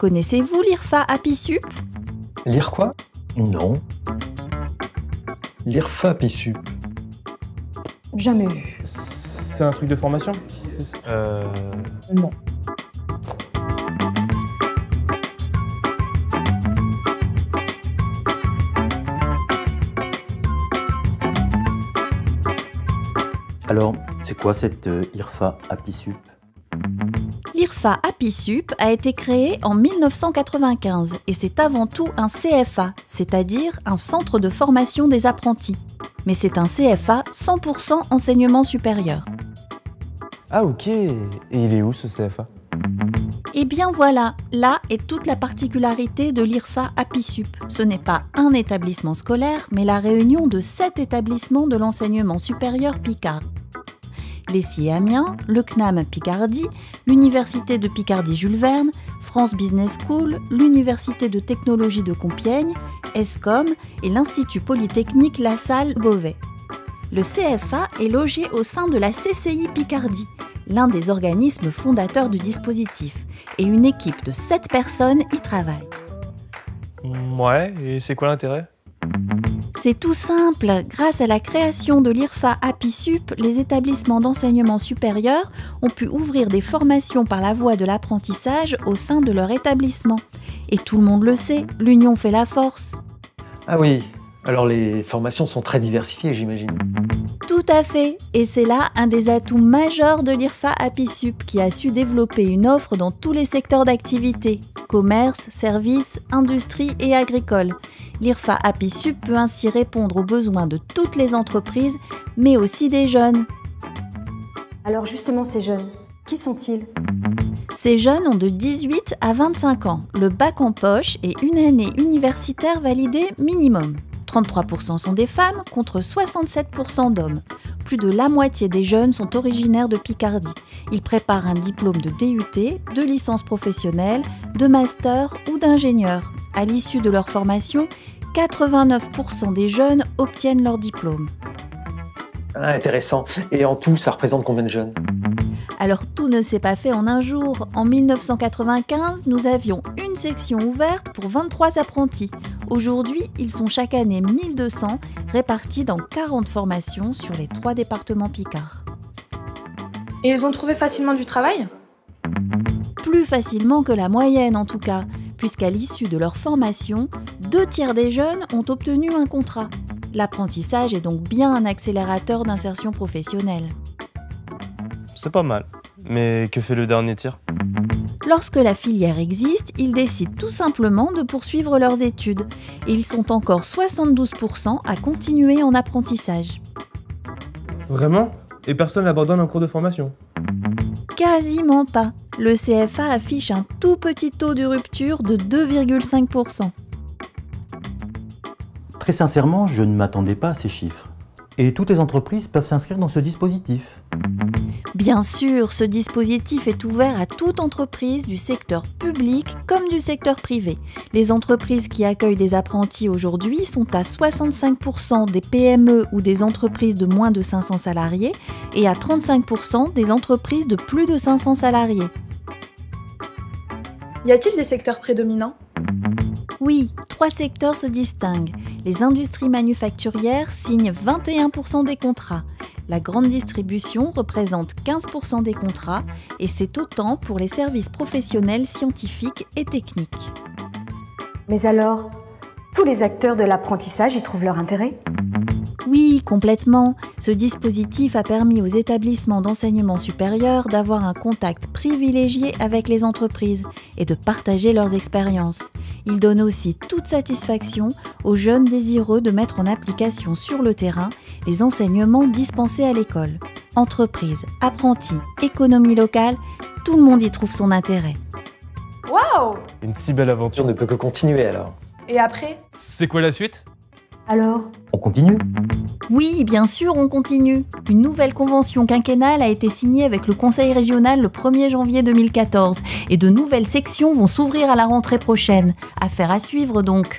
Connaissez-vous l'IRFA APISUP? Lire quoi? Non. L'IRFA APISUP. Jamais vu. C'est un truc de formation? Non. Alors, c'est quoi cette IRFA APISUP? L'IRFA APISUP a été créé en 1995 et c'est avant tout un CFA, c'est-à-dire un centre de formation des apprentis. Mais c'est un CFA 100% enseignement supérieur. Ah ok, et il est où ce CFA? Eh bien voilà, là est toute la particularité de l'IRFA APISUP. Ce n'est pas un établissement scolaire, mais la réunion de 7 établissements de l'enseignement supérieur Picard. L'ESSI Amiens, le CNAM Picardie, l'Université de Picardie-Jules Verne, France Business School, l'Université de Technologie de Compiègne, ESCOM et l'Institut Polytechnique La Salle Beauvais. Le CFA est logé au sein de la CCI Picardie, l'un des organismes fondateurs du dispositif, et une équipe de 7 personnes y travaille. Ouais, et c'est quoi l'intérêt? C'est tout simple, grâce à la création de l'IRFA APISUP, les établissements d'enseignement supérieur ont pu ouvrir des formations par la voie de l'apprentissage au sein de leur établissement. Et tout le monde le sait, l'union fait la force. Ah oui, alors les formations sont très diversifiées, j'imagine. Tout à fait, et c'est là un des atouts majeurs de l'IRFA APISUP qui a su développer une offre dans tous les secteurs d'activité, commerce, services, industrie et agricole. L'IRFA APISUP peut ainsi répondre aux besoins de toutes les entreprises, mais aussi des jeunes. Alors justement, ces jeunes, qui sont-ils? Ces jeunes ont de 18 à 25 ans, le bac en poche et une année universitaire validée minimum. 33% sont des femmes contre 67% d'hommes. Plus de la moitié des jeunes sont originaires de Picardie. Ils préparent un diplôme de DUT, de licence professionnelle, de master ou d'ingénieur. À l'issue de leur formation, 89% des jeunes obtiennent leur diplôme. Ah, intéressant. Et en tout, ça représente combien de jeunes? Alors tout ne s'est pas fait en un jour. En 1995, nous avions une section ouverte pour 23 apprentis. Aujourd'hui, ils sont chaque année 1200, répartis dans 40 formations sur les 3 départements Picard. Et ils ont trouvé facilement du travail? Plus facilement que la moyenne en tout cas, puisqu'à l'issue de leur formation, 2/3 des jeunes ont obtenu un contrat. L'apprentissage est donc bien un accélérateur d'insertion professionnelle. C'est pas mal. Mais que fait le dernier tiers? Lorsque la filière existe, ils décident tout simplement de poursuivre leurs études. Et ils sont encore 72% à continuer en apprentissage. Vraiment? Et personne n'abandonne en cours de formation? Quasiment pas. Le CFA affiche un tout petit taux de rupture de 2,5%. Très sincèrement, je ne m'attendais pas à ces chiffres. Et toutes les entreprises peuvent s'inscrire dans ce dispositif. Bien sûr, ce dispositif est ouvert à toute entreprise du secteur public comme du secteur privé. Les entreprises qui accueillent des apprentis aujourd'hui sont à 65% des PME ou des entreprises de moins de 500 salariés et à 35% des entreprises de plus de 500 salariés. Y a-t-il des secteurs prédominants? Oui, 3 secteurs se distinguent. Les industries manufacturières signent 21% des contrats. La grande distribution représente 15% des contrats et c'est autant pour les services professionnels, scientifiques et techniques. Mais alors, tous les acteurs de l'apprentissage y trouvent leur intérêt? Oui, complètement. Ce dispositif a permis aux établissements d'enseignement supérieur d'avoir un contact privilégié avec les entreprises et de partager leurs expériences. Il donne aussi toute satisfaction aux jeunes désireux de mettre en application sur le terrain les enseignements dispensés à l'école. Entreprises, apprentis, économie locale, tout le monde y trouve son intérêt. Waouh! Une si belle On aventure. ne peut que continuer alors. Et après? C'est quoi la suite? Alors, On continue? Oui, bien sûr, on continue. Une nouvelle convention quinquennale a été signée avec le Conseil régional le 1er janvier 2014 et de nouvelles sections vont s'ouvrir à la rentrée prochaine. Affaire à suivre donc.